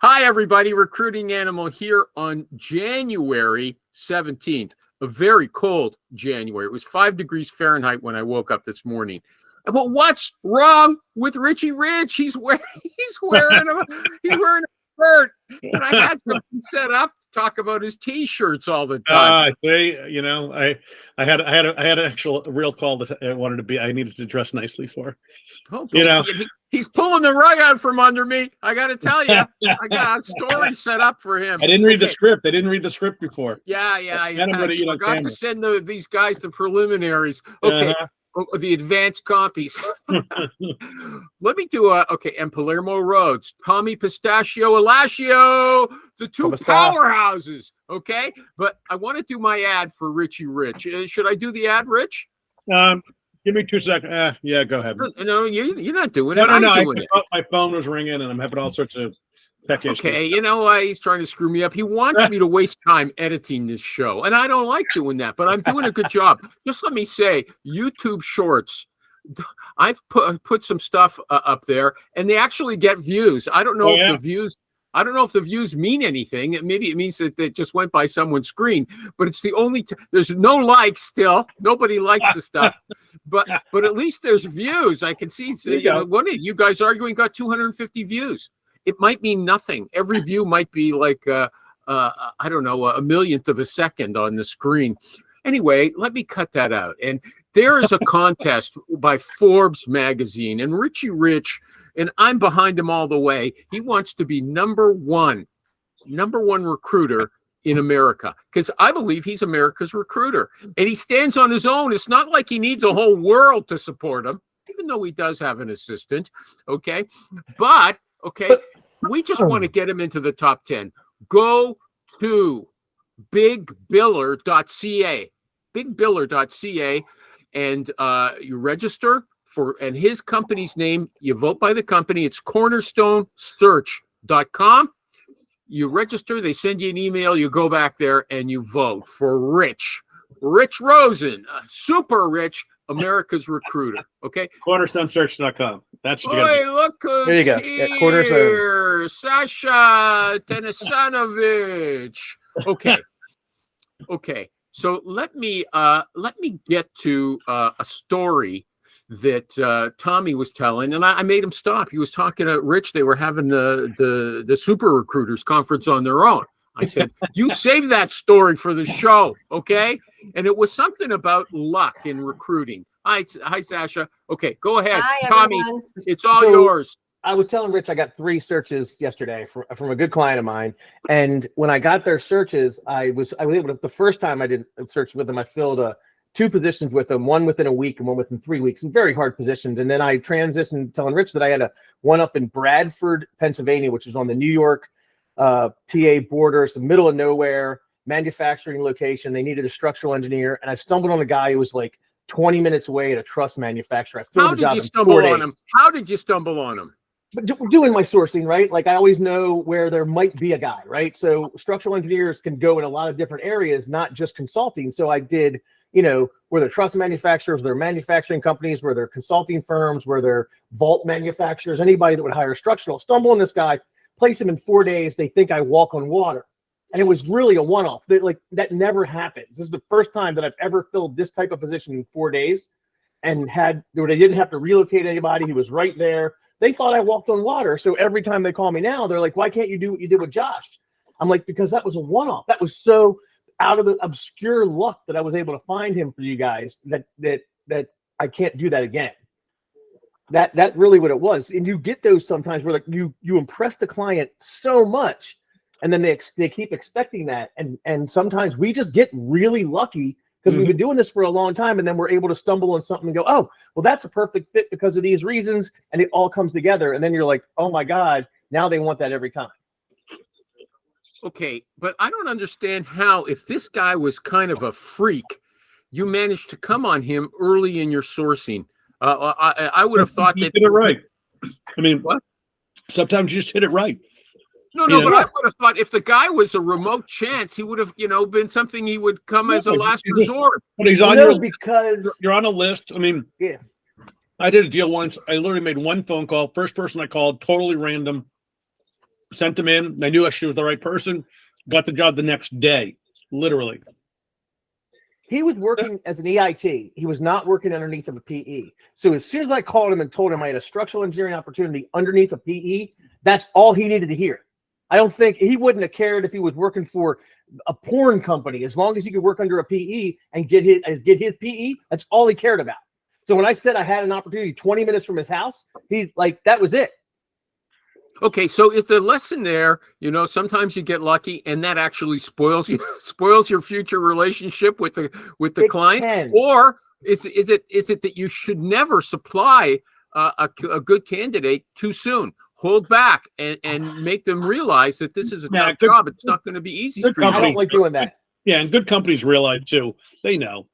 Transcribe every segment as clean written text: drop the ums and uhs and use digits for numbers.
Hi, everybody. Recruiting Animal here on January 17th, a very cold January. It was 5 degrees Fahrenheit when I woke up this morning. But what's wrong with Richie Rich? He's wearing a shirt, and I had something set up to talk about his T-shirts all the time. I had an actual real call that I needed to dress nicely for. He's pulling the rug out from under me. I got to tell you, I got a story set up for him. I didn't read the script. I didn't read the script before. I forgot to send these guys the preliminaries. Okay. The advanced copies. Let me do and Palermo Roads, Tommy Pistachio, Alascio, the two powerhouses. Okay, but I want to do my ad for Richie Rich. Should I do the ad, Rich? Give me 2 seconds. Yeah, go ahead. No, you're not doing it. No. My phone was ringing, and I'm having all sorts of tech issues. Okay, you know why he's trying to screw me up? He wants me to waste time editing this show, and I don't like doing that, but I'm doing a good job. Just let me say, YouTube Shorts, I've put some stuff up there, and they actually get views. I don't know if the views mean anything. Maybe it means that they just went by someone's screen, but it's the only there's no likes still. Nobody likes the stuff, but at least there's views. I can see one of you guys arguing got 250 views. It might mean nothing. Every view might be like, I don't know, a millionth of a second on the screen. Anyway, let me cut that out. And there is a contest by Forbes magazine, and Richie Rich, and I'm behind him all the way. He wants to be number one recruiter in America, because I believe he's America's recruiter. And he stands on his own. It's not like he needs a whole world to support him, even though he does have an assistant. Okay. But we just want to get him into the top 10. Go to bigbiller.ca, and you register and his company's name. You vote by the company. It's cornerstonesearch.com. You register. They send you an email. You go back there and you vote for Rich Rosen, super rich, America's recruiter. Okay. Cornerstonesearch.com. That's what look who's there you go. Here. Yeah, Cornerstone. Sasha Tesanovic. Okay. So let me get to a story that Tommy was telling, and I made him stop. He was talking to Rich. They were having the super recruiters conference on their own. I said, you save that story for the show, okay? And it was something about luck in recruiting. Hi, Sasha. Okay, go ahead. Hi, Tommy, everyone. it's all yours. I was telling Rich I got 3 searches yesterday from a good client of mine. And when I got their searches, I was able to, the first time I did a search with them, I filled 2 positions with them, one within a week and one within 3 weeks, and very hard positions. And then I transitioned telling Rich that I had one up in Bradford, Pennsylvania, which is on the New York PA border. It's the middle of nowhere, manufacturing location. They needed a structural engineer. And I stumbled on a guy who was like 20 minutes away at a truss manufacturer. I filled the job in 4 days. How did you stumble on him? But doing my sourcing, right? Like I always know where there might be a guy, right? So structural engineers can go in a lot of different areas, not just consulting. So I did, were there truss manufacturers, were there manufacturing companies, were there consulting firms, were there vault manufacturers, anybody that would hire structural. Stumble on this guy, place him in 4 days. They think I walk on water. And it was really a one-off. That never happens. This is the first time that I've ever filled this type of position in 4 days and they didn't have to relocate anybody. He was right there. They thought I walked on water. So every time they call me now, they're like, why can't you do what you did with Josh? I'm like, because that was a one-off. That was so out of the obscure luck that I was able to find him for you guys that I can't do that again. That really what it was. And you get those sometimes where you impress the client so much and then they keep expecting that. And sometimes we just get really lucky because we've been doing this for a long time, and then we're able to stumble on something and go, oh, well, that's a perfect fit because of these reasons, and it all comes together. And then you're like, oh my God, now they want that every time. Okay, but I don't understand how, if this guy was kind of a freak, you managed to come on him early in your sourcing. I would have thought that you did it right. I mean, what? Sometimes you just hit it right. No, but I would have thought if the guy was a remote chance, he would have, been something he would come as a last resort. But he's on because you're on a list. I mean, yeah. I did a deal once. I literally made one phone call. First person I called, totally random. sent him in. I knew she was the right person. Got the job the next day, literally. He was working as an EIT. He was not working underneath of a PE. So as soon as I called him and told him I had a structural engineering opportunity underneath a PE, that's all he needed to hear. I don't think he wouldn't have cared if he was working for a porn company. As long as he could work under a PE and get his PE, that's all he cared about. So when I said I had an opportunity 20 minutes from his house, he like, that was it. Okay, so is the lesson there, sometimes you get lucky and that actually spoils your future relationship with the client? Can. Or is it that you should never supply a good candidate too soon? Hold back and make them realize that this is a tough job. It's not going to be easy. I don't like doing that. Yeah, and good companies realize too. They know.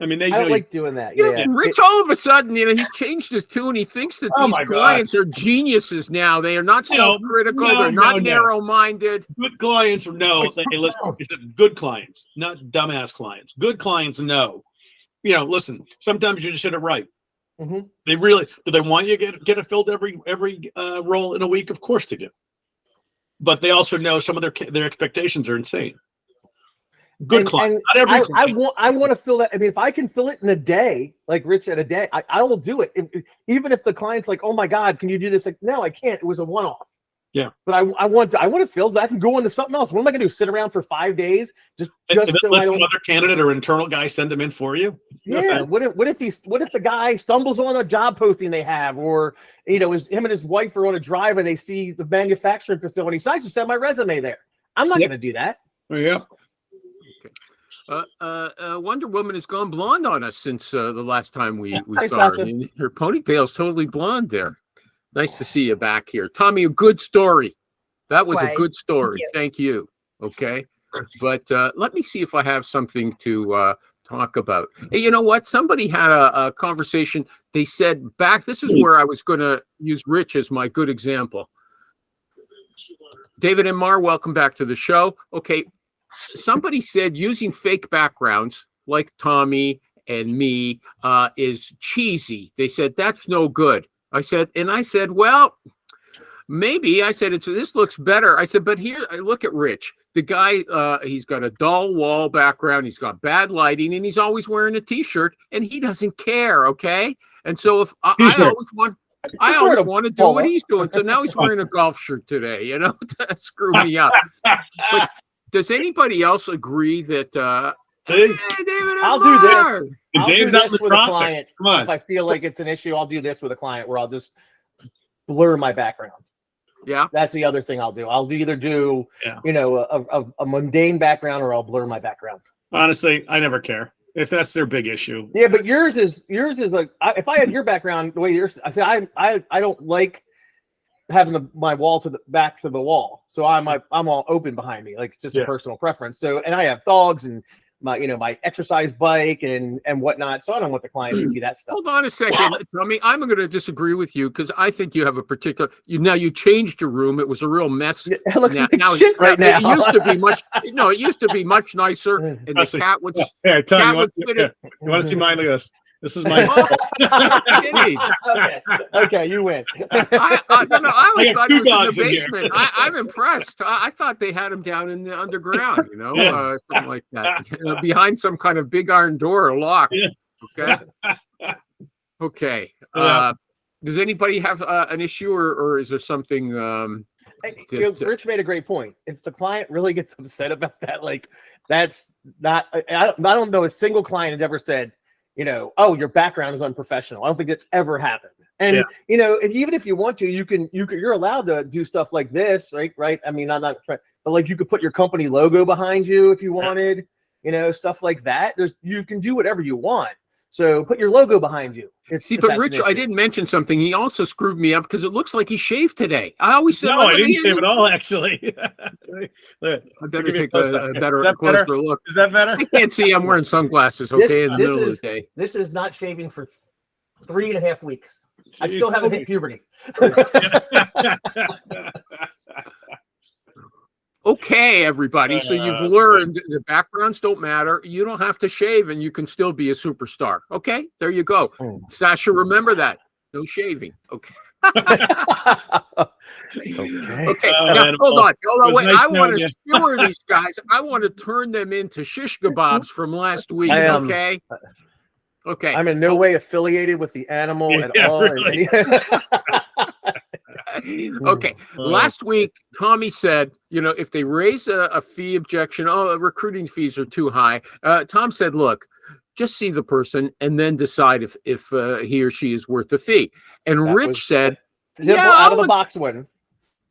I mean, I don't like doing that. Rich, all of a sudden, he's changed his tune. He thinks that these clients are geniuses now. They are not self-critical. They're not narrow-minded. Good clients know. Listen, good clients, not dumbass clients. Good clients know. Listen, sometimes you just hit it right. Mm-hmm. They really do. They want you to get it filled every role in a week. Of course they do. But they also know some of their expectations are insane. Good client. Not every client. I want to fill that. I mean, if I can fill it in a day, like Rich said, a day, I will do it. Even if the client's like, "Oh my God, can you do this?" Like, no, I can't. It was a one-off. Yeah. But I want to fill so I can go into something else. What am I going to do? Sit around for 5 days just so let I don't. Another candidate or internal guy send them in for you. Yeah. What if the guy stumbles on a job posting they have, or him and his wife are on a drive and they see the manufacturing facility, so I just send my resume there. I'm not going to do that. Yeah. Wonder Woman has gone blonde on us since the last time we Hi, saw her. Sasha. I mean, her ponytail's totally blonde there. Nice to see you back here. Tommy, a good story. That was a good story. Thank you. Okay. But let me see if I have something to talk about. Hey, you know what? Somebody had a conversation. They said this is where I was going to use Rich as my good example. David and Marr, welcome back to the show. Okay. Somebody said using fake backgrounds like Tommy and me is cheesy. They said that's no good. I said, well, maybe. I said this looks better. I said, but here, look at Rich. The guy, he's got a dull wall background. He's got bad lighting, and he's always wearing a T-shirt, and he doesn't care. Okay, and so if I always want to do what he's doing. So now he's wearing a golf shirt today. To screw me up. But does anybody else agree that David, I'll do this. I'll do Dave's this with a client. If I feel like it's an issue, I'll do this with a client where I'll just blur my background. Yeah. That's the other thing I'll do. I'll either do, a mundane background or I'll blur my background. Honestly, I never care if that's their big issue. Yeah, but yours is like, if I had your background the way yours, I don't like having my wall to the back to the wall. So I'm all open behind me. Like it's just a personal preference. So, and I have dogs and my exercise bike and whatnot. So I don't want the client to see that stuff. Hold on a second. I'm going to disagree with you because I think you have a particular. You changed your room. It was a real mess. It looks like shit right now. It used to be much. No, it used to be much nicer. And the cat would. Yeah, Tom, you want to see mine? Look at this. This is my. Okay, you win. I always thought it was in the basement. I'm impressed. I thought they had him down in the underground, something like that, behind some kind of big iron door or lock. Okay. Does anybody have an issue, or is there something? Rich made a great point. If the client really gets upset about that, like that's not. I don't know a single client has ever said, oh, your background is unprofessional. I don't think that's ever happened. And and even if you want to, you're allowed to do stuff like this, right? I mean, I'm not trying, but like you could put your company logo behind you if you wanted, stuff like that. You can do whatever you want. So put your logo behind you. But Rich, I didn't mention something. He also screwed me up because it looks like he shaved today. I always said, no, I didn't shave at all, actually. I better take a closer look. Is that better? I can't see. I'm wearing sunglasses. Okay, in the middle of the day. This is not shaving for 3.5 weeks. I still haven't hit puberty. Okay, everybody. So you've learned the backgrounds don't matter. You don't have to shave and you can still be a superstar. Okay, there you go. Sasha, remember that. No shaving. Okay. Okay. Now, hold on. Wait. nice I want knowing to skewer these guys. I want to turn them into shish kebabs from last week. Okay. Okay. I'm in no way affiliated with the animal at Yeah, all. really. Okay. Last week, Tommy said, if they raise a fee objection, recruiting fees are too high. Tom said, look, just see the person and then decide if he or she is worth the fee. And Rich said, out of the box one.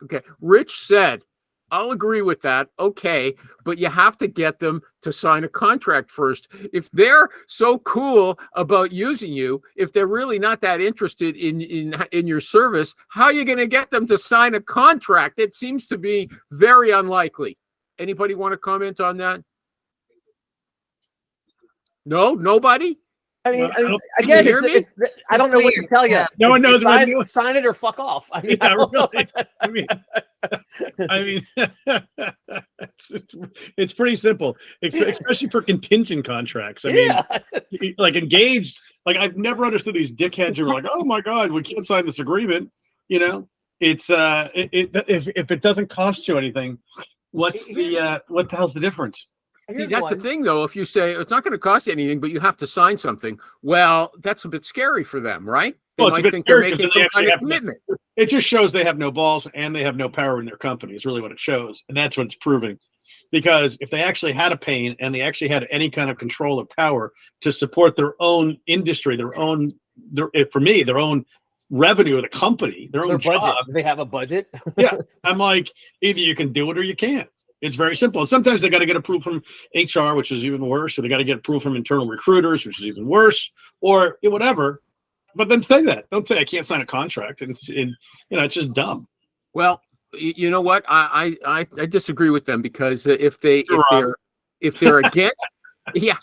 Okay. Rich said, I'll agree with that. Okay. But you have to get them to sign a contract first. If they're so cool about using you, if they're really not that interested in your service, how are you going to get them to sign a contract? It seems to be very unlikely. Anybody want to comment on that? No, nobody? I mean, again, I don't know what to tell you. No one knows what to sign it or fuck off. I mean, it's pretty simple, especially for contingent contracts. I mean, like engaged. Like I've never understood these dickheads who are like, "Oh my God, we can't sign this agreement." It's if it doesn't cost you anything, what the hell's the difference? See, that's the thing, though. If you say it's not going to cost you anything, but you have to sign something, well, that's a bit scary for them, right? They might think they're making some kind of commitment. It just shows they have no balls and they have no power in their company. Is really what it shows, and that's what it's proving. Because if they actually had a pain and they actually had any kind of control or power to support their own industry, their own revenue of the company, their own budget. job. Do they have a budget? Yeah, I'm like, either you can do it or you can't. It's very simple. And sometimes they got to get approved from HR, which is even worse. Or they got to get approved from internal recruiters, which is even worse, or whatever. But then say that. Don't say I can't sign a contract. It's just dumb. Well, you know what? I disagree with them because if they're against, yeah,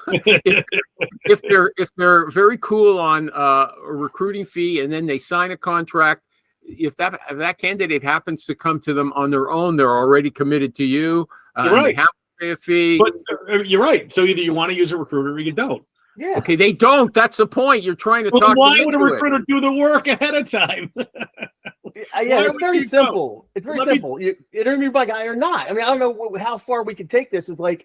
if they're very cool on a recruiting fee and then they sign a contract. If that candidate happens to come to them on their own, they're already committed to you. You're right. They have to pay a fee. But you're right. So either you want to use a recruiter or you don't. Yeah. Okay, they don't. That's the point. You're trying to talk. Why would a recruiter do the work ahead of time? It's very simple. It's very simple. You interview my guy or not. I mean, I don't know how far we can take this. Is like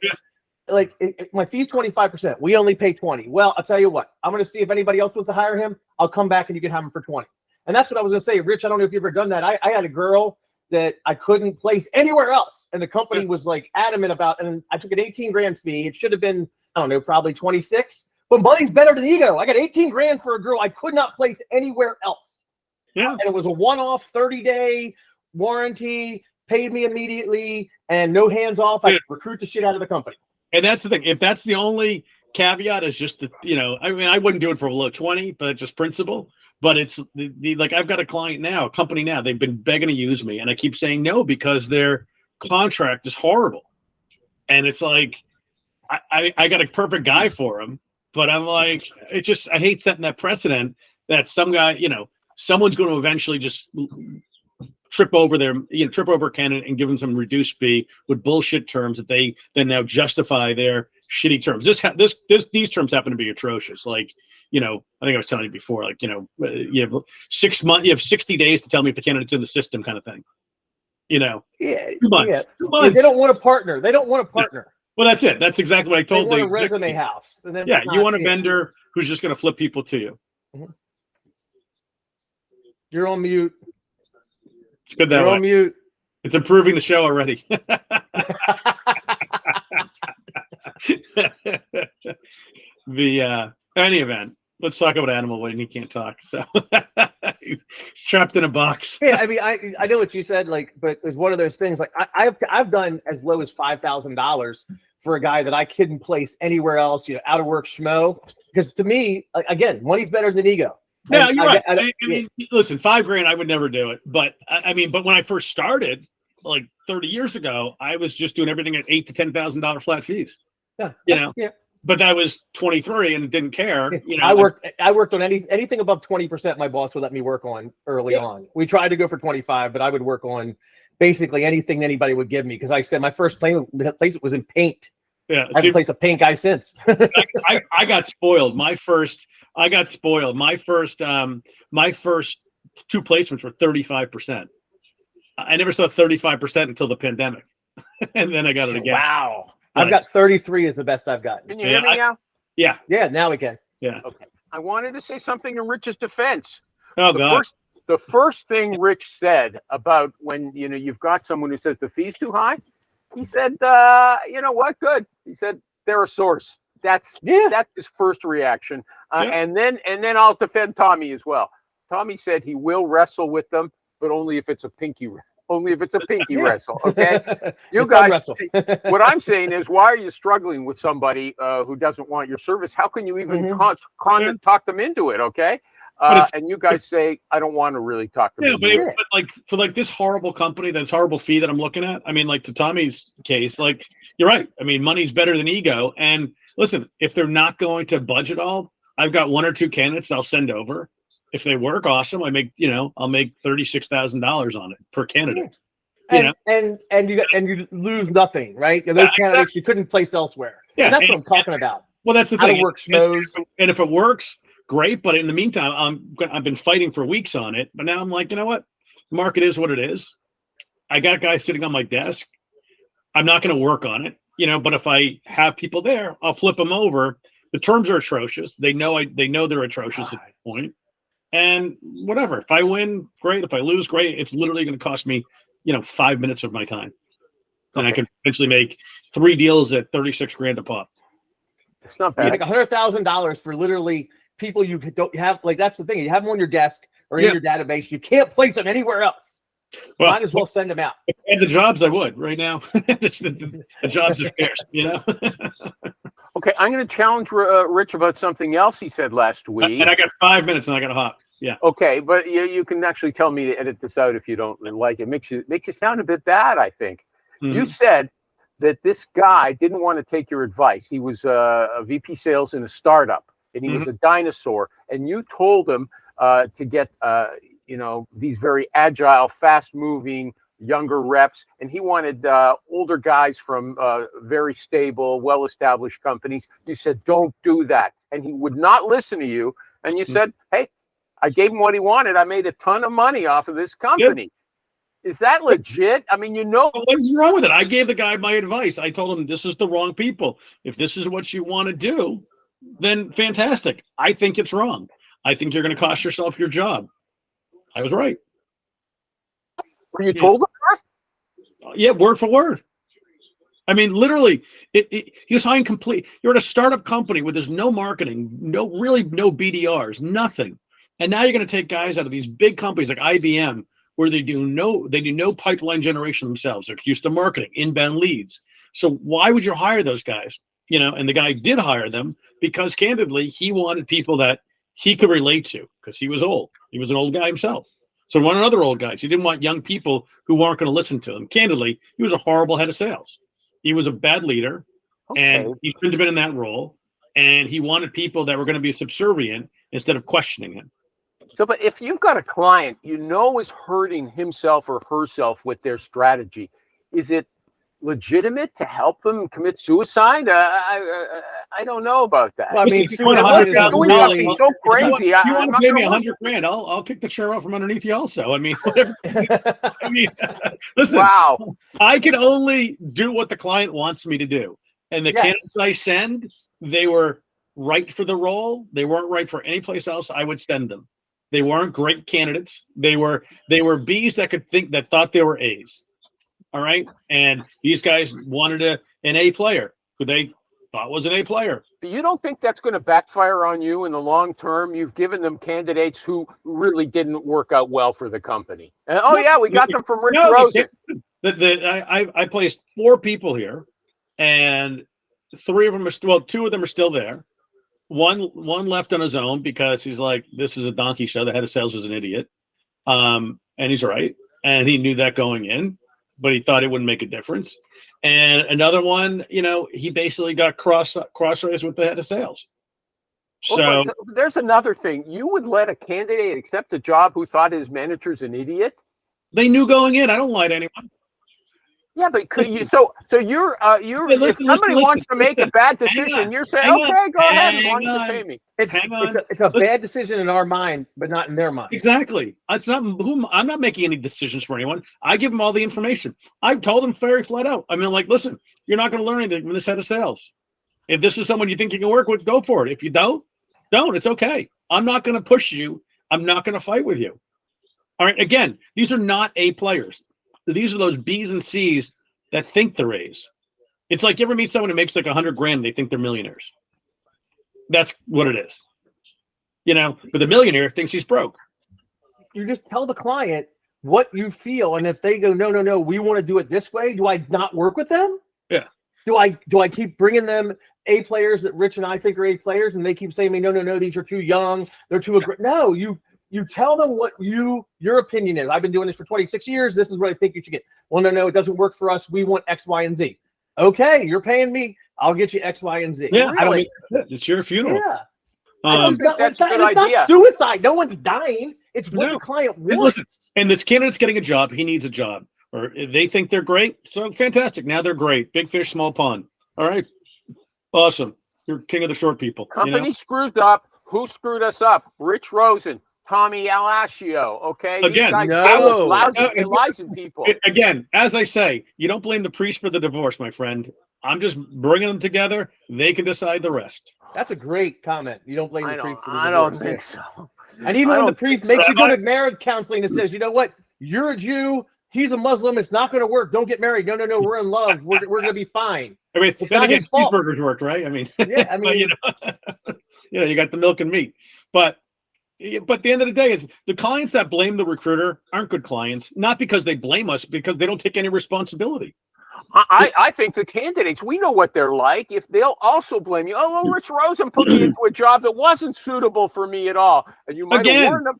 my fee's 25%. We only pay 20. Well, I'll tell you what. I'm going to see if anybody else wants to hire him. I'll come back and you can have him for 20. And that's what I was going to say. Rich, I don't know if you've ever done that. I had a girl that I couldn't place anywhere else. And the company was like adamant about, and I took an 18 grand fee. It should have been, I don't know, probably 26. But money's better than ego. I got 18 grand for a girl I could not place anywhere else. Yeah. And it was a one-off 30-day warranty, paid me immediately, and no hands off. I recruit the shit out of the company. And that's the thing. If that's the only caveat is just I wouldn't do it for below 20, but just principle. But it's like I've got a company now. They've been begging to use me, and I keep saying no because their contract is horrible. And it's like I got a perfect guy for him, but I'm like, I hate setting that precedent that some guy, someone's going to eventually just trip over a candidate and give them some reduced fee with bullshit terms that they then now justify their shitty terms. These terms happen to be atrocious. Like, I think I was telling you before, like, you have 6 months, you have 60 days to tell me if the candidate's in the system, kind of thing. 2 months. Yeah. 2 months. They don't want a partner. Well, that's it. That's exactly what I told them. They them. want a resume house. You want a vendor who's just going to flip people to you. Mm-hmm. You're on mute. It's good that You're way. on mute. It's improving the show already. Any event, let's talk about Animal when he can't talk. So he's trapped in a box. Yeah, I mean, I know what you said, but it's one of those things. Like I've done as low as $5,000 for a guy that I couldn't place anywhere else. Out of work schmo. Because to me, again, money's better than ego. Yeah, you're right. I mean, listen, $5,000, I would never do it. But but when I first started, like 30 years ago, I was just doing everything at $8,000 to $10,000 flat fees. Yeah, Yeah. But I was 23 and didn't care. I worked on anything above 20%. My boss would let me work on early on. We tried to go for 25, but I would work on basically anything anybody would give me because I said my first place was in paint. Yeah, I haven't placed a paint guy since. I got spoiled. My first 2 placements were 35%. I never saw 35% until the pandemic, and then I got it again. Wow. But I've got 33 is the best I've gotten. Can you hear me now? Yeah. Yeah, now we can. Yeah. Okay. I wanted to say something in Rich's defense. Oh God. The first thing Rich said about when you've got someone who says the fee's too high, he said, you know what? Good. He said they're a source. That's his first reaction. And then I'll defend Tommy as well. Tommy said he will wrestle with them, but only if it's a pinky wrestle. Okay. You guys, what I'm saying is, why are you struggling with somebody who doesn't want your service? How can you even talk them into it? Okay. And you guys say, I don't want to really talk to them. But like for like this horrible company, that's horrible fee that I'm looking at. I mean, like to Tommy's case, like you're right. I mean, money's better than ego. And listen, if they're not going to budget all, I've got 1 or 2 candidates I'll send over. If they work, awesome. I'll make $36,000 on it per candidate. And you lose nothing, right? Those candidates you couldn't place elsewhere. Yeah, and that's what I'm talking about. Well, that's the How thing. to work schmoes. And if it works, great. But in the meantime, I've been fighting for weeks on it. But now I'm like, you know what? The market is what it is. I got guys sitting on my desk. I'm not going to work on it, But if I have people there, I'll flip them over. The terms are atrocious. They know they're atrocious at this point. And whatever. If I win, great. If I lose, great. It's literally going to cost me, 5 minutes of my time. And I can potentially make 3 deals at $36,000 a pop. It's not bad. Like $100,000 for literally people you don't have. Like that's the thing. You have them on your desk or in your database. You can't place them anywhere else. Well, might as well send them out. And the jobs I would right now. the jobs are scarce, Okay, I'm going to challenge Rich about something else he said last week. And I got 5 minutes and I got to hop. Yeah. Okay, but you can actually tell me to edit this out if you don't like it. Makes you sound a bit bad, I think. Mm-hmm. You said that this guy didn't want to take your advice. He was a VP sales in a startup, and he was a dinosaur. And you told him to get these very agile, fast-moving younger reps, and he wanted older guys from very stable, well-established companies. You said, don't do that. And he would not listen to you. And you said, hey, I gave him what he wanted. I made a ton of money off of this company. Yep. Is that legit? I mean, what's wrong with it? I gave the guy my advice. I told him, this is the wrong people. If this is what you want to do, then fantastic. I think it's wrong. I think you're going to cost yourself your job. I was right. Were you told him that? Yeah, word for word. I mean, literally, he was hiring complete. You're at a startup company where there's no marketing, no BDRs, nothing. And now you're going to take guys out of these big companies like IBM, where they do no pipeline generation themselves. They're used to marketing, inbound leads. So why would you hire those guys? And the guy did hire them because, candidly, he wanted people that he could relate to because he was old. He was an old guy himself. So he wanted other old guys. He didn't want young people who weren't going to listen to him. Candidly, he was a horrible head of sales. He was a bad leader, and he shouldn't have been in that role. And he wanted people that were going to be subservient instead of questioning him. So, but if you've got a client is hurting himself or herself with their strategy, is it legitimate to help them commit suicide? I don't know about that. Well, I mean, suicide is really so crazy. You want to pay me $100,000? I'll kick the chair out from underneath you also. I mean, whatever. I mean, listen. Wow. I can only do what the client wants me to do, and the candidates I send, they were right for the role. They weren't right for any place else I would send them. They weren't great candidates. They were B's that thought they were A's. All right. And these guys wanted an A player who they thought was an A player. But you don't think that's going to backfire on you in the long term? You've given them candidates who really didn't work out well for the company. And, we got them from Rich Rosen. I placed 4 people here, and 3 of them are 2 of them are still there. One left on his own because he's like, this is a donkey show. The head of sales was an idiot. And he's right. And he knew that going in, but he thought it wouldn't make a difference. And another one, he basically got crossways with the head of sales. So there's another thing. You would let a candidate accept a job who thought his manager's an idiot? They knew going in. I don't lie to anyone. Yeah, but could you? You're Hey, if somebody wants to make a bad decision, you're saying, okay, go ahead, as long as you pay me. It's a bad decision in our mind, but not in their mind. Exactly. It's not whom I'm not making any decisions for anyone. I give them all the information. I've told them very flat out. I mean, like, listen, you're not going to learn anything from this head of sales. If this is someone you think you can work with, go for it. If you don't. It's okay. I'm not going to push you. I'm not going to fight with you. All right. Again, these are not A players. These are those B's and C's that think they're A's. It's like you ever meet someone who makes like $100,000 and they think they're millionaires. That's what it is. But the millionaire thinks he's broke. You just tell the client what you feel, and if they go, no, we want to do it this way, do I not work with them? Yeah. Do I keep bringing them A players that Rich and I think are A players, and they keep saying to me, no, these are too young, they're too aggressive. No, you tell them what your opinion is. I've been doing this for 26 years. This is what I think you should get. Well, no, it doesn't work for us. We want X, Y, and Z. Okay, you're paying me. I'll get you X, Y, and Z. Yeah, really? It's your funeral. Yeah. That's a good idea. Not suicide. No one's dying. It's what the client wants. Listen, and this candidate's getting a job. He needs a job. Or they think they're great. So fantastic. Now they're great. Big fish, small pond. All right. Awesome. You're king of the short people. Company screws up. Who screwed us up? Rich Rosen, Tommy Alascio. Okay. Again, lies in people. Again, as I say, you don't blame the priest for the divorce, my friend. I'm just bringing them together. They can decide the rest. That's a great comment. You don't blame the priest for the divorce. I don't think so. And even when the priest makes you go to marriage counseling and says, you know what? You're a Jew. He's a Muslim. It's not going to work. Don't get married. No. We're in love. We're going to be fine. I mean, it's then not again, his fault. cheeseburgers worked, right? I mean, yeah. I mean, you got the milk and meat. But at the end of the day, is the clients that blame the recruiter aren't good clients. Not because they blame us, because they don't take any responsibility. I think the candidates, we know what they're like. If they'll also blame you, well, Rich Rosen put me into a job that wasn't suitable for me at all, and you might have warned them.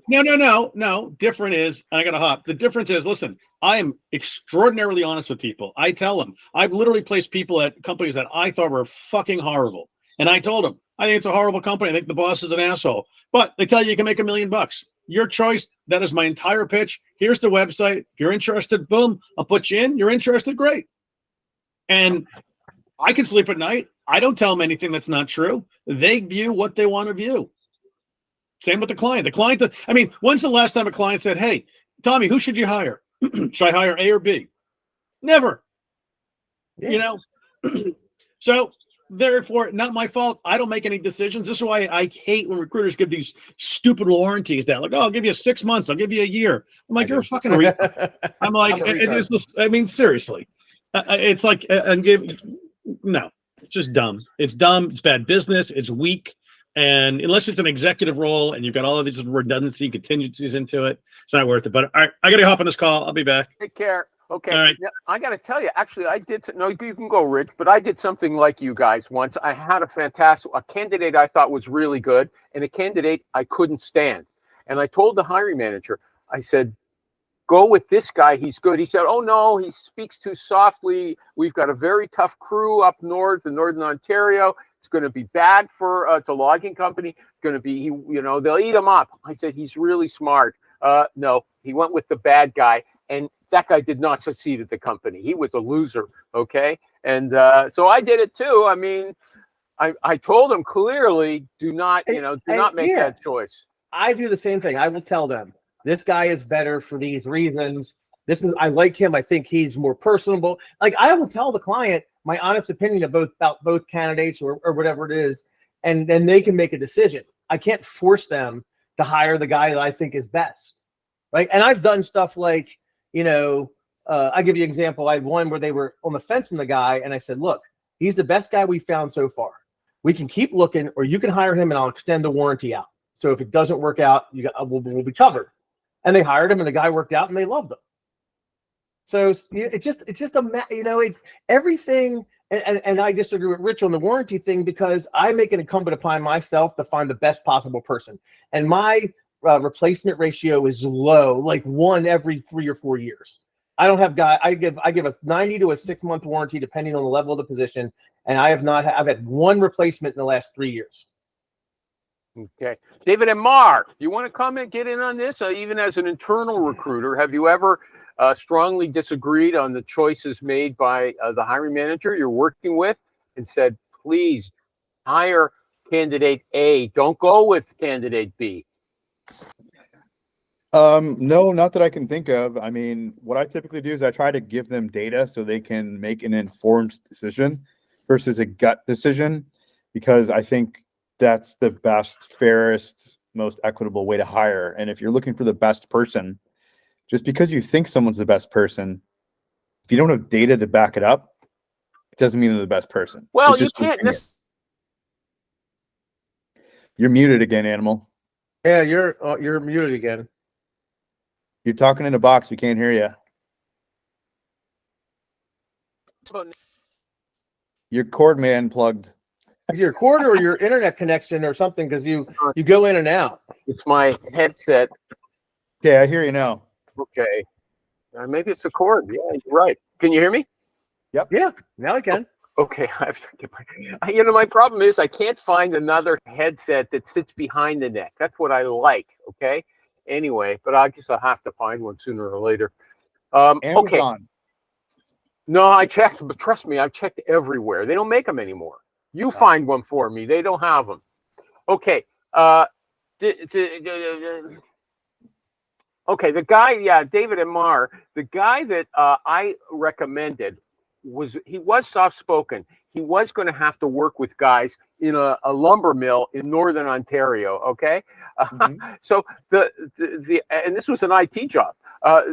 No. Different is, I got to hop. The difference is, listen, I am extraordinarily honest with people. I tell them, I've literally placed people at companies that I thought were fucking horrible, and I told them, I think it's a horrible company. I think the boss is an asshole, but they tell you can make $1 million. Your choice. That is my entire pitch. Here's the website. If you're interested, boom, I'll put you in. You're interested, great. And I can sleep at night. I don't tell them anything that's not true. They view what they want to view. Same with the client. When's the last time a client said, hey, Tommy, who should you hire? Should I hire A or B? Never. Yeah. So therefore, not my fault. I don't make any decisions. This is why I hate when recruiters give these stupid warranties that, like, oh, I'll give you 6 months. I'll give you a year. I'm like, you're a fucking retard. I'm like, it's just, seriously. It's like, no, it's just dumb. It's dumb. It's bad business. It's weak. And unless it's an executive role and you've got all of these redundancy contingencies into it, it's not worth it. But all right, I got to hop on this call. I'll be back. Take care. Okay. All right. Yeah, I got to tell you, actually, I did. No, you can go, Rich, but I did something like you guys once. I had a candidate I thought was really good and a candidate I couldn't stand. And I told the hiring manager, I said, go with this guy. He's good. He said, oh, no, he speaks too softly. We've got a very tough crew up north in Northern Ontario. It's going to be bad for it's a logging company. It's going to be, they'll eat him up. I said, he's really smart. No, he went with the bad guy. And that guy did not succeed at the company. He was a loser. Okay. And so I did it too. I mean, I told him clearly, do not make that choice. I do the same thing. I will tell them, this guy is better for these reasons. I like him. I think he's more personable. Like, I will tell the client my honest opinion about both candidates or whatever it is, and then they can make a decision. I can't force them to hire the guy that I think is best. Right. And I've done stuff like, I give you an example. I had one where they were on the fence on the guy, and I said, look, he's the best guy we found so far. We can keep looking, or you can hire him and I'll extend the warranty out. So if it doesn't work out, we'll be covered. And they hired him, and the guy worked out, and they loved him. So it's just everything. And I disagree with Rich on the warranty thing, because I make it incumbent upon myself to find the best possible person. And my replacement ratio is low, like 1 every 3 or 4 years. I don't have I give a 90 to a 6 month warranty depending on the level of the position, and I've had 1 replacement in the last 3 years. Okay, David and Marr, you want to come and get in on this? Even as an internal recruiter, have you ever strongly disagreed on the choices made by the hiring manager you're working with, and said, please hire candidate A. Don't go with candidate B. No, not that I can think of. I mean, what I typically do is I try to give them data so they can make an informed decision versus a gut decision, because I think that's the best, fairest, most equitable way to hire. And if you're looking for the best person, just because you think someone's the best person, if you don't have data to back it up, it doesn't mean they're the best person. Well, It's you just your can't. opinion. You're muted again, Animal. Yeah, you're muted again. You're talking in a box. We can't hear you. Your cord may unplugged. Your cord or your internet connection or something, because you go in and out. It's my headset. Okay, I hear you now. Okay. Maybe it's the cord. Yeah, you're right. Can you hear me? Yep. Yeah, now I can. Okay. My problem is I can't find another headset that sits behind the neck. That's what I like. Okay. Anyway, but I guess I'll have to find one sooner or later. Okay. Amazon. No, I checked, but trust me, I've checked everywhere. They don't make them anymore. You find one for me. They don't have them. Okay. Okay, the guy, David and Marr, the guy that I recommended was soft-spoken. He was going to have to work with guys in a lumber mill in northern Ontario. Okay, so and this was an IT job.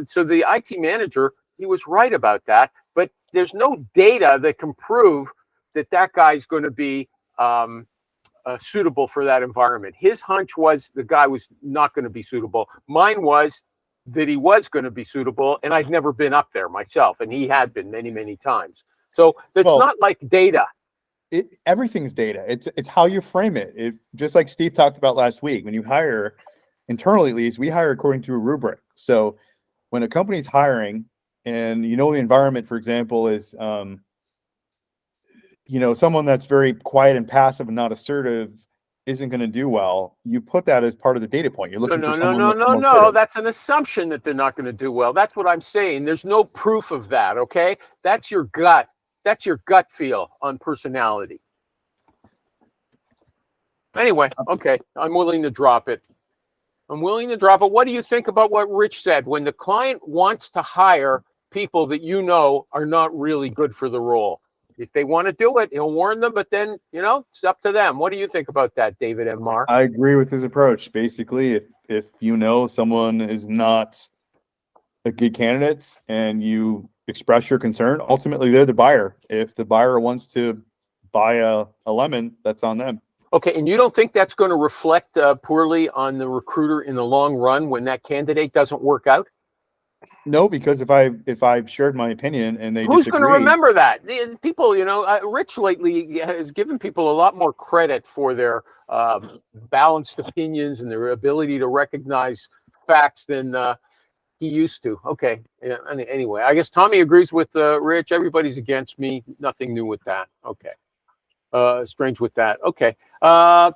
So the IT manager, he was right about that, but there's no data that can prove that guy's going to be suitable for that environment. His hunch was the guy was not going to be suitable. Mine was that he was going to be suitable, and I've never been up there myself, and he had been many, many times. So it's not like data. Everything's data. It's how you frame it. Just like Steve talked about last week, when you hire internally, at least we hire according to a rubric. So when a company's hiring, and the environment, for example, is someone that's very quiet and passive and not assertive isn't going to do well. You put that as part of the data point. You're looking for someone. No. That's an assumption that they're not going to do well. That's what I'm saying. There's no proof of that. Okay, that's your gut. That's your gut feel on personality. Anyway, okay, I'm willing to drop it. What do you think about what Rich said? When the client wants to hire people that are not really good for the role, if they want to do it, he'll warn them, but then, it's up to them. What do you think about that, David and Marr? I agree with his approach. Basically, if someone is not a good candidate and you express your concern, ultimately they're the buyer. If the buyer wants to buy a lemon, that's on them. Okay, and you don't think that's going to reflect poorly on the recruiter in the long run when that candidate doesn't work out? No, because if I've shared my opinion and they who's disagree, going to remember that? People, Rich lately has given people a lot more credit for their balanced opinions and their ability to recognize facts than he used to. Okay. Anyway, I guess Tommy agrees with Rich. Everybody's against me. Nothing new with that. Okay. Strange with that. Okay.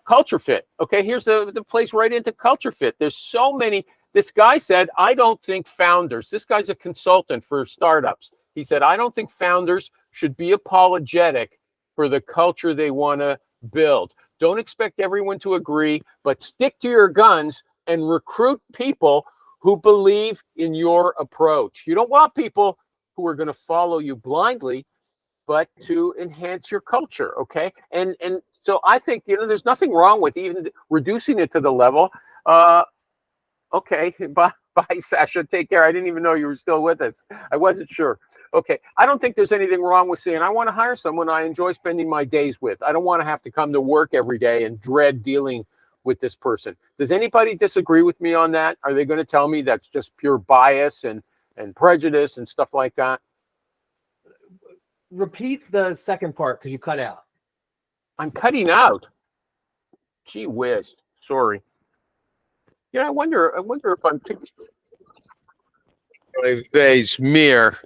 Culture fit. Okay. Here's the place right into culture fit. There's so many. This guy said, I don't think founders, this guy's a consultant for startups. He said, I don't think founders should be apologetic for the culture they want to build. Don't expect everyone to agree, but stick to your guns and recruit people who believe in your approach. You don't want people who are going to follow you blindly, but to enhance your culture. Okay. And so I think, there's nothing wrong with even reducing it to the level. Okay, bye, Sasha. Take care. I didn't even know you were still with us. I wasn't sure. Okay, I don't think there's anything wrong with saying I want to hire someone I enjoy spending my days with. I don't want to have to come to work every day and dread dealing with this person. Does anybody disagree with me on that? Are they going to tell me that's just pure bias and prejudice and stuff like that? Repeat the second part because you cut out. I'm cutting out. Gee whiz. Sorry. I wonder if I'm Marr.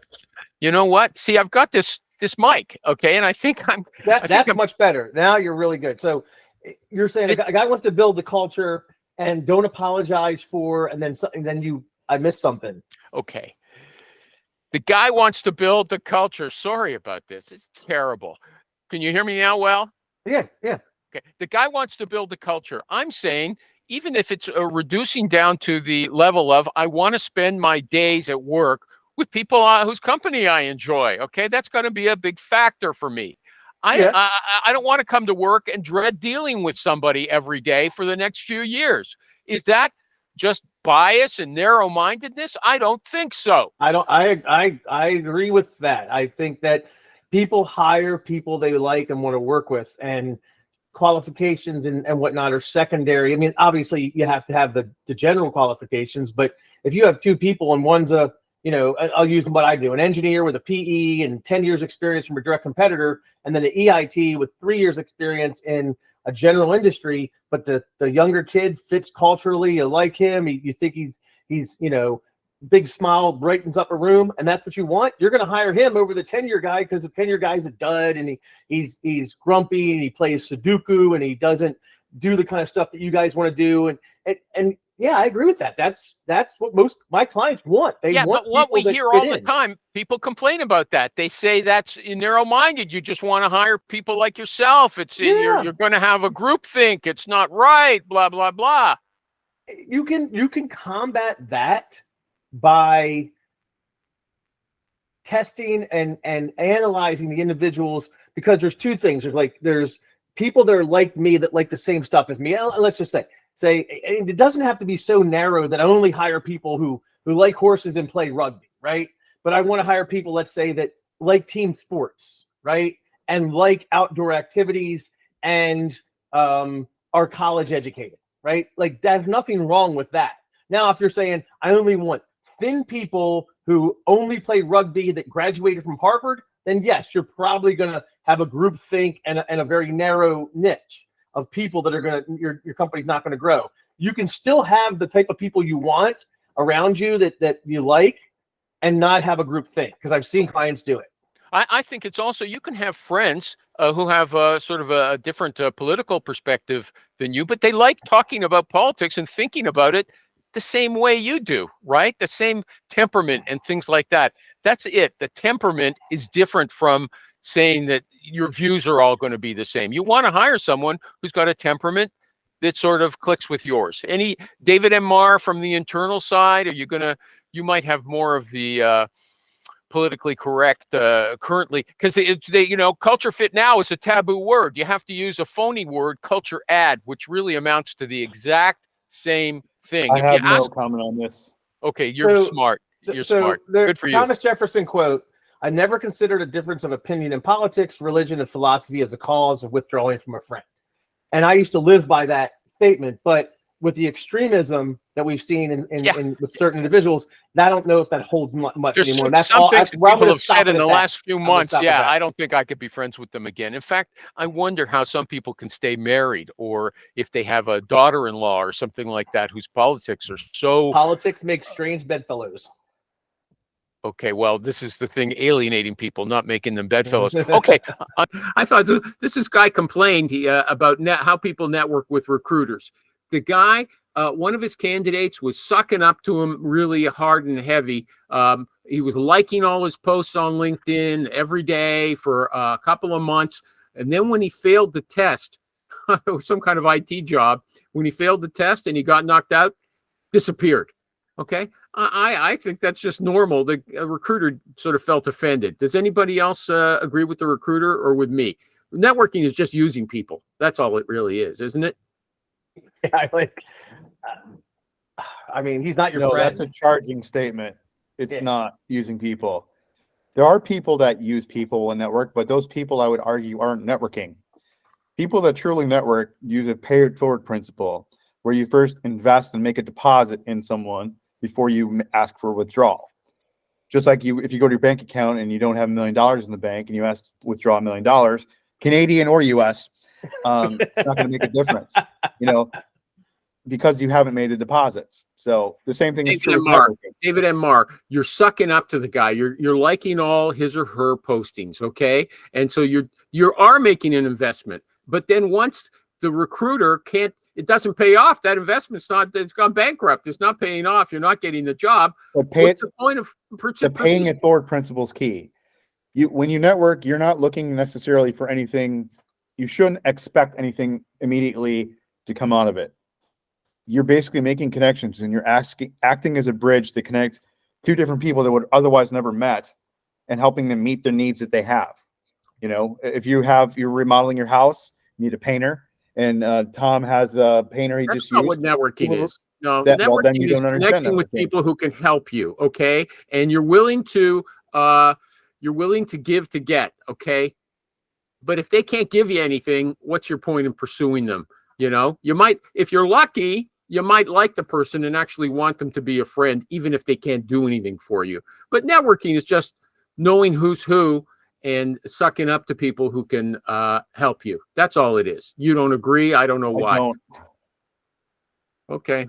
You know what? See, I've got this mic, okay, and I think that's much better. Now you're really good. So you're saying a guy wants to build the culture and don't apologize for, and then something. Then I missed something. Okay. The guy wants to build the culture. Sorry about this. It's terrible. Can you hear me now? Well, Yeah, yeah. okay. The guy wants to build the culture. I'm saying, even if it's reducing down to the level of, I want to spend my days at work with people whose company I enjoy. Okay, that's going to be a big factor for me. Yeah. I don't want to come to work and dread dealing with somebody every day for the next few years. Is that just bias and narrow-mindedness? I don't think so. I agree with that. I think that people hire people they like and want to work with, and qualifications and whatnot are secondary. I mean, obviously you have to have the general qualifications, but if you have two people and one's a, I'll use what I do, an engineer with a PE and 10 years experience from a direct competitor, and then an EIT with 3 years experience in a general industry, but the younger kid fits culturally, you like him, you think he's big smile brightens up a room, and that's what you want, you're going to hire him over the tenure guy, because the tenure guy's a dud and he's grumpy and he plays Sudoku and he doesn't do the kind of stuff that you guys want to do. And yeah, I agree with that. That's what most my clients want. They want but what we that hear fit all the in. time, people complain about that. They say that's narrow-minded. You just want to hire people like yourself. You're going to have a group think. It's not right. Blah blah blah. You can combat that by testing and analyzing the individuals, because there's two things. There's people that are like me that like the same stuff as me. Let's just say it doesn't have to be so narrow that I only hire people who like horses and play rugby, right? But I want to hire people, let's say, that like team sports, right? And like outdoor activities and are college educated, right? Like, there's nothing wrong with that. Now, if you're saying I only want thin people who only play rugby that graduated from Harvard, then yes, you're probably going to have a group think and a very narrow niche of people that are going to, your company's not going to grow. You can still have the type of people you want around you that you like, and not have a group think, because I've seen clients do it. I think it's also, you can have friends who have sort of a different political perspective than you, but they like talking about politics and thinking about it the same way you do, right? The same temperament and things like that. That's it. The temperament is different from saying that your views are all going to be the same. You want to hire someone who's got a temperament that sort of clicks with yours. Any David M. Marr from the internal side? You might have more of the politically correct currently, because culture fit now is a taboo word. You have to use a phony word, culture ad, which really amounts to the exact same thing. I have no comment on this. Okay, you're smart. You're smart. Good for you. Thomas Jefferson quote: "I never considered a difference of opinion in politics, religion, and philosophy as a cause of withdrawing from a friend." And I used to live by that statement, but with the extremism that we've seen in with certain individuals, I don't know if that holds much anymore. And that's all people have said in the last few months. Yeah, I don't think I could be friends with them again. In fact, I wonder how some people can stay married, or if they have a daughter-in-law or something like that whose politics are so. Politics makes strange bedfellows. Okay, well, this is the thing, alienating people, not making them bedfellows. Okay, I thought this guy complained about how people network with recruiters. The guy, one of his candidates was sucking up to him really hard and heavy. He was liking all his posts on LinkedIn every day for a couple of months. And then when he failed the test, it was some kind of IT job, when he failed the test and he got knocked out, disappeared. Okay, I think that's just normal. The recruiter sort of felt offended. Does anybody else agree with the recruiter or with me? Networking is just using people. That's all it really is, isn't it? Yeah, I mean, he's not your friend. That's a charging statement. It's not using people. There are people that use people in network, but those people, I would argue, aren't networking. People that truly network use a pay-it-forward principle, where you first invest and make a deposit in someone before you ask for withdrawal. Just like if you go to your bank account and you don't have $1 million in the bank and you ask to withdraw $1 million, Canadian or US, it's not going to make a difference, because you haven't made the deposits. So the same thing is true. David M. Marr, you're sucking up to the guy. You're liking all his or her postings, okay? And so you are making an investment. But then once the recruiter it doesn't pay off. That investment's not, it's gone bankrupt. It's not paying off. You're not getting the job. But What's the point of the paying it forward principle is key. When you network, you're not looking necessarily for anything. You shouldn't expect anything immediately to come out of it. You're basically making connections, and you're acting as a bridge to connect two different people that would otherwise never met, and helping them meet the needs that they have. You know, if you're remodeling your house, you need a painter, and Tom has a painter he That's just not used. what networking is. No, Then networking you is don't understand connecting with networking. people who can help you. Okay, and you're willing to give to get. Okay, but if they can't give you anything, what's your point in pursuing them? You know, you might, if you're lucky, you might like the person and actually want them to be a friend, even if they can't do anything for you. But networking is just knowing who's who and sucking up to people who can help you. That's all it is. You don't agree? I don't know why. I don't. Okay.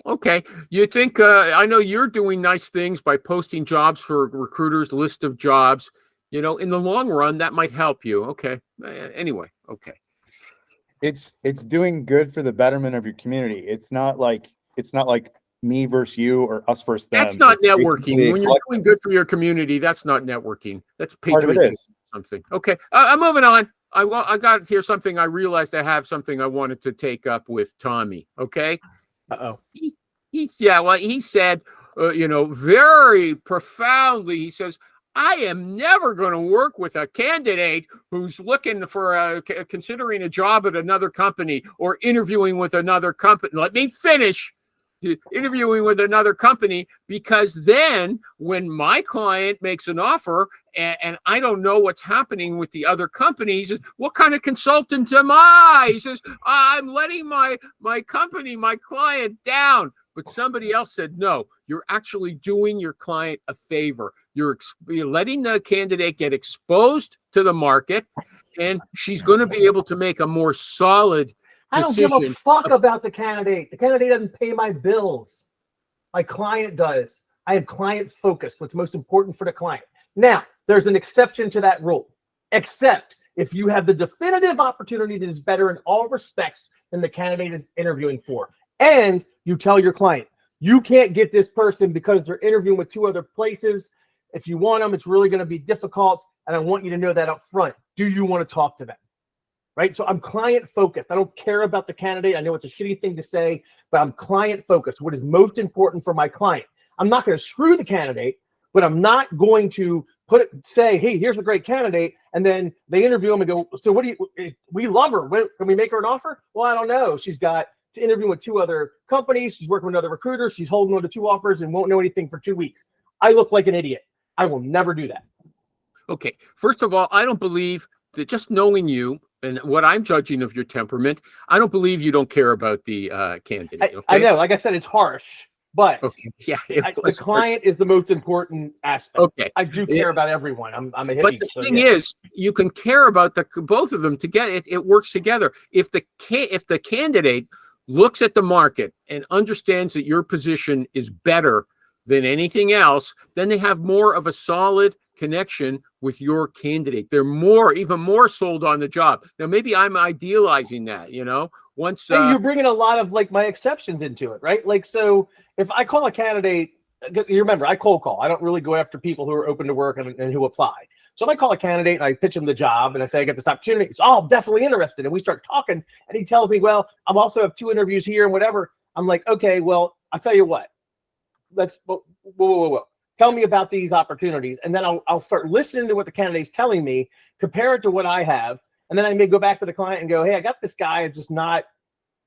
Okay. You think, I know you're doing nice things by posting jobs for recruiters, list of jobs. You know, in the long run, that might help you. Okay. Anyway, okay. It's doing good for the betterment of your community. It's not like me versus you or us versus them. That's not It's networking. When you're doing good for your community, that's not networking. That's part of it patriotism. is. Something. Okay. I'm moving on. I got here something. I realized I have something I wanted to take up with Tommy. Okay. Uh-oh. He said, very profoundly, he says, I am never going to work with a candidate who's looking for considering a job at another company or interviewing with another company. Let me finish. Interviewing with another company, because then when my client makes an offer and I don't know what's happening with the other company, he says, what kind of consultant am I? He says, I'm letting my company, my client down. But somebody else said, no, you're actually doing your client a favor. You're letting the candidate get exposed to the market, and she's going to be able to make a more solid I don't give a fuck about the candidate. The candidate doesn't pay my bills. My client does. I am client focused. What's most important for the client. Now, there's an exception to that rule. Except if you have the definitive opportunity that is better in all respects than the candidate is interviewing for. And you tell your client, you can't get this person because they're interviewing with 2 other places. If you want them, it's really going to be difficult. And I want you to know that up front. Do you want to talk to them? Right? So I'm client focused. I don't care about the candidate. I know it's a shitty thing to say, but I'm client focused. What is most important for my client? I'm not going to screw the candidate, but I'm not going to say, hey, here's a great candidate. And then they interview them and go, so what do we love her. Can we make her an offer? Well, I don't know. She's got to interview with 2 other companies. She's working with another recruiter. She's holding on to 2 offers and won't know anything for 2 weeks. I look like an idiot. I will never do that. Okay. First of all, I don't believe that just knowing you and what I'm judging of your temperament, I don't believe you don't care about the candidate. Okay? I know, like I said, it's harsh, but okay. Yeah, the client is the most important aspect. Okay. I do care about everyone. I'm a hippie. But the thing is, you can care about both of them together. It works together. If the candidate looks at the market and understands that your position is better than anything else, then they have more of a solid connection with your candidate. They're even more sold on the job. Now, maybe I'm idealizing that, once you're bringing a lot of like my exceptions into it, right? Like, so if I call a candidate, you remember I cold call. I don't really go after people who are open to work and who apply. So if I call a candidate and I pitch him the job and I say, I got this opportunity, he's I'm definitely interested. And we start talking and he tells me, well, I'm also have 2 interviews here and whatever. I'm like, okay, well, I'll tell you what, whoa. Tell me about these opportunities. And then I'll start listening to what the candidate's telling me, compare it to what I have. And then I may go back to the client and go, hey, I got this guy. I'm just not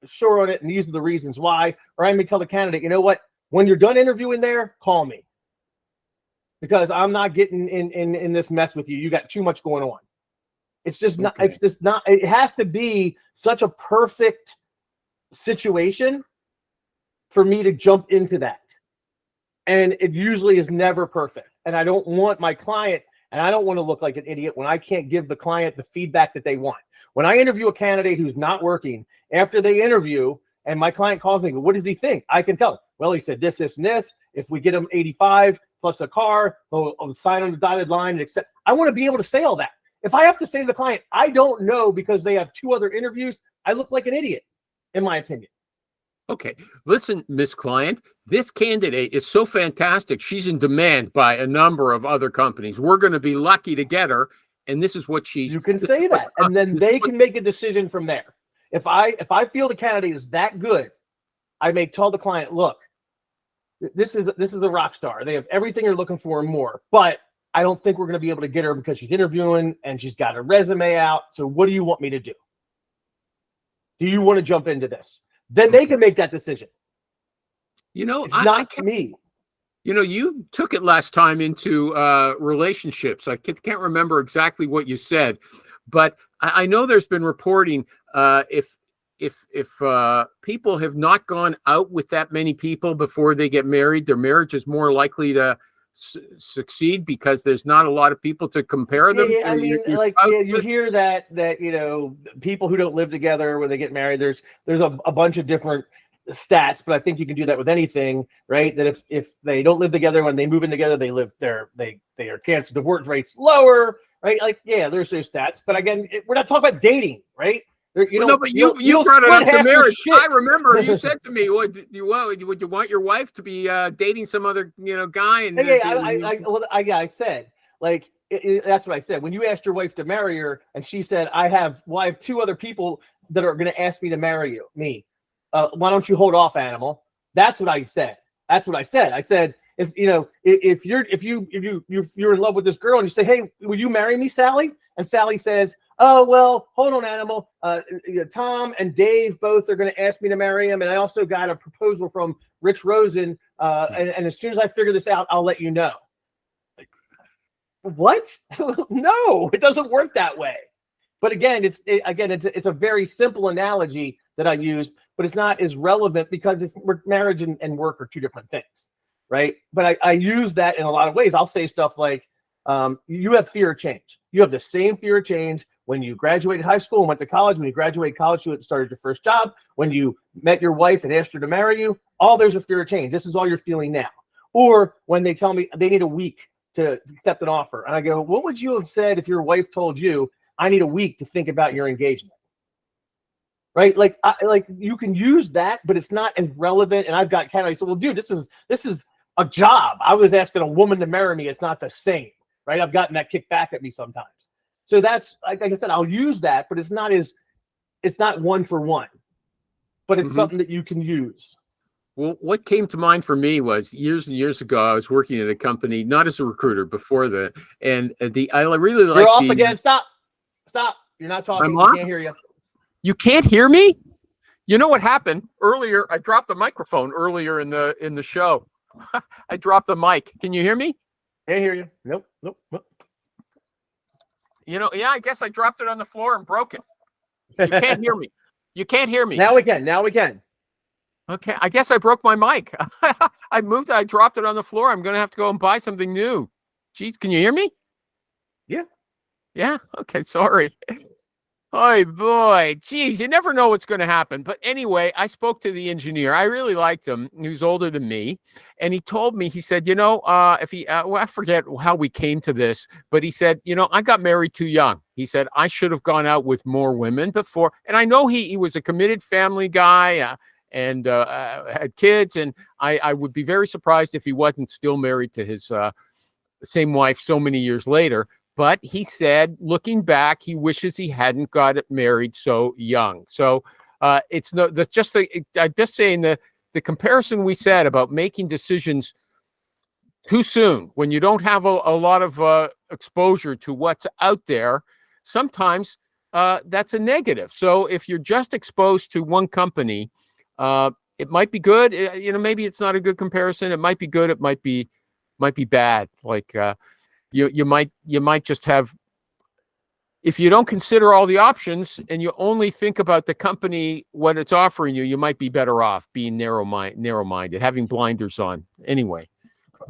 sure on it. And these are the reasons why. Or I may tell the candidate, you know what? When you're done interviewing there, call me. Because I'm not getting in this mess with you. You got too much going on. It's just not, it's just not, it has to be such a perfect situation for me to jump into that. And it usually is never perfect. And I don't want my client, and I don't want to look like an idiot when I can't give the client the feedback that they want. When I interview a candidate who's not working, after they interview, and my client calls me, what does he think? I can tell him, well, he said this, this, and this. If we get him 85 plus a car, he'll sign on the dotted line and accept. I want to be able to say all that. If I have to say to the client, I don't know because they have 2 other interviews, I look like an idiot. in my opinion. Okay, listen, Miss Client, this candidate is so fantastic. She's in demand by a number of other companies. We're going to be lucky to get her, and this is what she's. You can say that, and then they can make a decision from there. If I feel the candidate is that good, I may tell the client, look, this is a rock star. They have everything you're looking for and more, but I don't think we're going to be able to get her because she's interviewing and she's got a resume out. So what do you want me to do? Do you want to jump into this? Then they can make that decision. It's not me. You took it last time into relationships. I can't remember exactly what you said, but I know there's been reporting if people have not gone out with that many people before they get married, their marriage is more likely to succeed because there's not a lot of people to compare them. Yeah, I mean, you hear that people who don't live together when they get married, there's a bunch of different stats, but I think you can do that with anything, right? That if they don't live together, when they move in together, their chance of divorce rates lower, right? Like, yeah, there's those stats, but again, we're not talking about dating, right? You brought it up to marriage. I remember you said to me, would you want your wife to be dating some other guy? And I said, like, that's what I said. When you asked your wife to marry her, and she said, I have 2 other people that are going to ask me to marry me. Why don't you hold off, animal? That's what I said. I said, if you're in love with this girl and you say, hey, will you marry me, Sally? And Sally says, oh, well, hold on, animal. Tom and Dave both are going to ask me to marry him. And I also got a proposal from Rich Rosen. And as soon as I figure this out, I'll let you know. Like, what? No, it doesn't work that way. But again, it's a very simple analogy that I used, but it's not as relevant because marriage and work are 2 different things, right? But I use that in a lot of ways. I'll say stuff like, you have fear of change. You have the same fear of change when you graduated high school and went to college. When you graduated college, you started your first job. When you met your wife and asked her to marry you, there's a fear of change. This is all you're feeling now. Or when they tell me they need a week to accept an offer. And I go, what would you have said if your wife told you, I need a week to think about your engagement? Right? Like you can use that, but it's not as relevant. And I've got candidates. So, well, dude, this is a job. I was asking a woman to marry me. It's not the same. Right? I've gotten that kicked back at me sometimes. So that's, like I said, I'll use that, but it's not one for one, but it's something that you can use. Well, what came to mind for me was years and years ago, I was working at a company, not as a recruiter before that. And I really like. You're off again. Stop. You're not talking. I can't hear you. You can't hear me? You know what happened earlier? I dropped the microphone earlier in the show. I dropped the mic. Can you hear me? Can't hear you. Nope. Yeah, I guess I dropped it on the floor and broke it. You can't hear me. You can't hear me. Now we can. Okay, I guess I broke my mic. I dropped it on the floor. I'm going to have to go and buy something new. Jeez, can you hear me? Yeah. Yeah, okay, sorry. Oh, boy. Geez, you never know what's going to happen. But anyway, I spoke to the engineer. I really liked him. He was older than me. And he told me, he said, I forget how we came to this, but he said, I got married too young. He said, I should have gone out with more women before. And I know he was a committed family guy and had kids. And I would be very surprised if he wasn't still married to his same wife so many years later. But he said, looking back, he wishes he hadn't got married so young. So I'm just saying the comparison we said about making decisions too soon when you don't have a lot of exposure to what's out there, sometimes that's a negative. So if you're just exposed to one company, it might be good. Maybe it's not a good comparison. It might be good. It might be bad. Like, you might just have, if you don't consider all the options and you only think about the company, what it's offering you, you might be better off being narrow-minded, having blinders on. Anyway,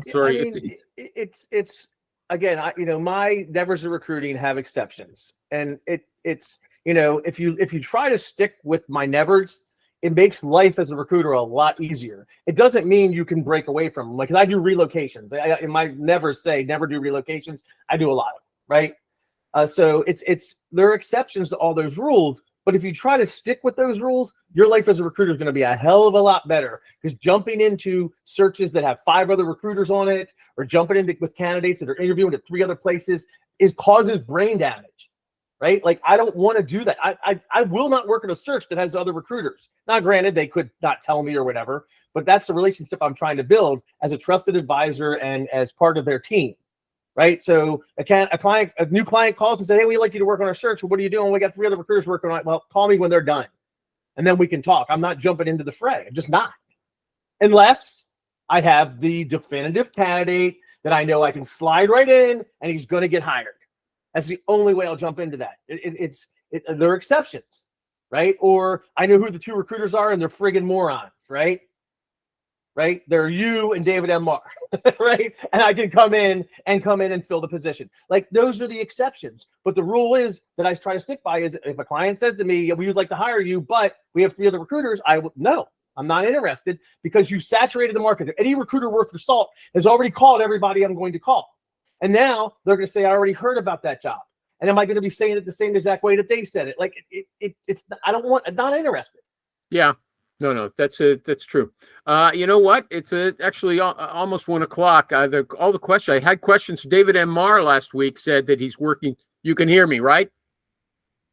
sorry. I mean, it's again, my nevers of recruiting have exceptions, and it's if you try to stick with my nevers, it makes life as a recruiter a lot easier. It doesn't mean you can break away from them. Like, I do relocations. In my nevers say never do relocations. I do a lot of them, right? So there are exceptions to all those rules, But if you try to stick with those rules, your life as a recruiter is going to be a hell of a lot better, because jumping into searches that have 5 other recruiters on it, or jumping into with candidates that are interviewing at 3 other places causes brain damage, right? Like, I don't want to do that. I will not work in a search that has other recruiters. Now, granted, they could not tell me or whatever, but that's the relationship I'm trying to build as a trusted advisor and as part of their team. Right. So a new client calls and says, hey, we'd like you to work on our search. Well, what are you doing? We got 3 other recruiters working on it. Well, call me when they're done, and then we can talk. I'm not jumping into the fray. I'm just not. Unless I have the definitive candidate that I know I can slide right in and he's going to get hired. That's the only way I'll jump into that. There are exceptions, right? Or I know who the 2 recruiters are and they're friggin' morons, right? Right? They're you and David M. Marr, right? And I can come in and fill the position. Like, those are the exceptions. But the rule is that I try to stick by is, if a client says to me, we would like to hire you, but we have 3 other recruiters, no, I'm not interested, because you saturated the market. Any recruiter worth their salt has already called everybody I'm going to call. And now they're going to say, I already heard about that job. And am I going to be saying it the same exact way that they said it? Like, I'm not interested. Yeah. No, that's true. You know what? It's actually almost 1 o'clock. I had questions. David M. Marr last week said that he's working. You can hear me, right?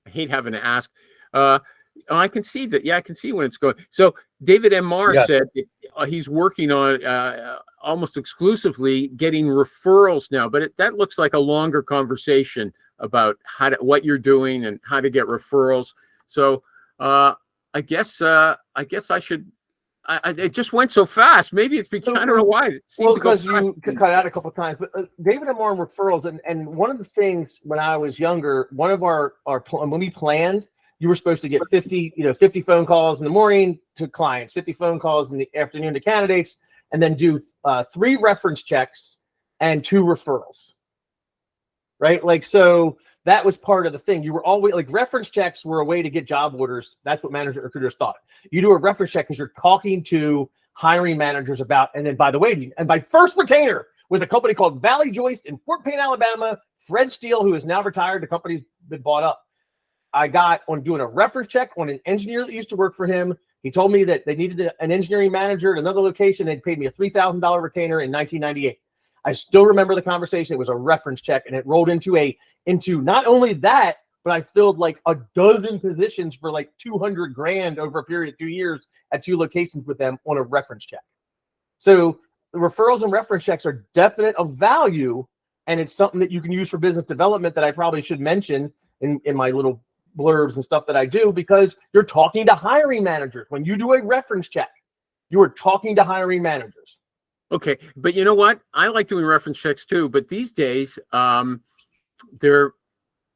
I hate having to ask. I can see that. Yeah, I can see when it's going. So David M. Marr said that, he's working on almost exclusively getting referrals now, but that looks like a longer conversation about what you're doing and how to get referrals. So, I guess I should. It just went so fast. Maybe it's because I don't know why. It seemed because you cut out a couple of times. But David and Marr referrals, and one of the things when I was younger, one of our when we planned, you were supposed to get 50 phone calls in the morning to clients, 50 phone calls in the afternoon to candidates, and then do 3 reference checks and 2 referrals. Right, like, so. That was part of the thing. You were always like, reference checks were a way to get job orders. That's what management recruiters thought. You do a reference check because you're talking to hiring managers about, and then, by the way, and my first retainer was a company called Valley Joist in Fort Payne, Alabama. Fred Steele, who is now retired, the company's been bought up. I got on doing a reference check on an engineer that used to work for him. He told me that they needed an engineering manager at another location. They'd paid me a $3,000 retainer in 1998. I still remember the conversation. It was a reference check, and it rolled into not only that, but I filled like a dozen positions for like $200,000 over a period of 2 years at 2 locations with them on a reference check. So the referrals and reference checks are definite of value, and it's something that you can use for business development that I probably should mention in my little blurbs and stuff that I do, because you're talking to hiring managers. When you do a reference check, you are talking to hiring managers. Okay, but you know what? I like doing reference checks too, but these days,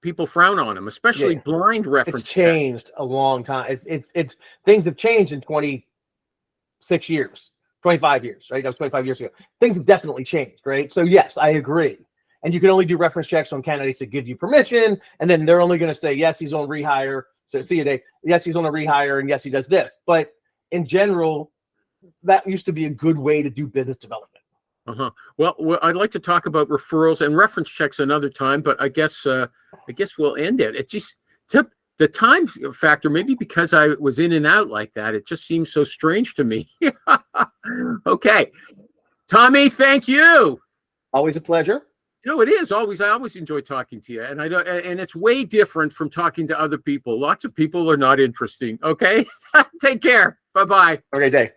people frown on them, especially blind reference. It's changed a long time. It's things have changed in 26 years, 25 years, right? That was 25 years ago. Things have definitely changed, right? So yes, I agree. And you can only do reference checks on candidates that give you permission, and then they're only going to say, yes, he's on rehire. So see you, Dave. Yes, he's on a rehire, and yes, he does this. But in general, that used to be a good way to do business development. Well, I'd like to talk about referrals and reference checks another time, but I guess we'll end it. It just the time factor, maybe because I was in and out like that, it just seems so strange to me. Okay, Tommy, thank you. Always a pleasure. You know, it is always. I always enjoy talking to you, and and it's way different from talking to other people. Lots of people are not interesting. Okay, take care. Bye-bye. Okay, Dave.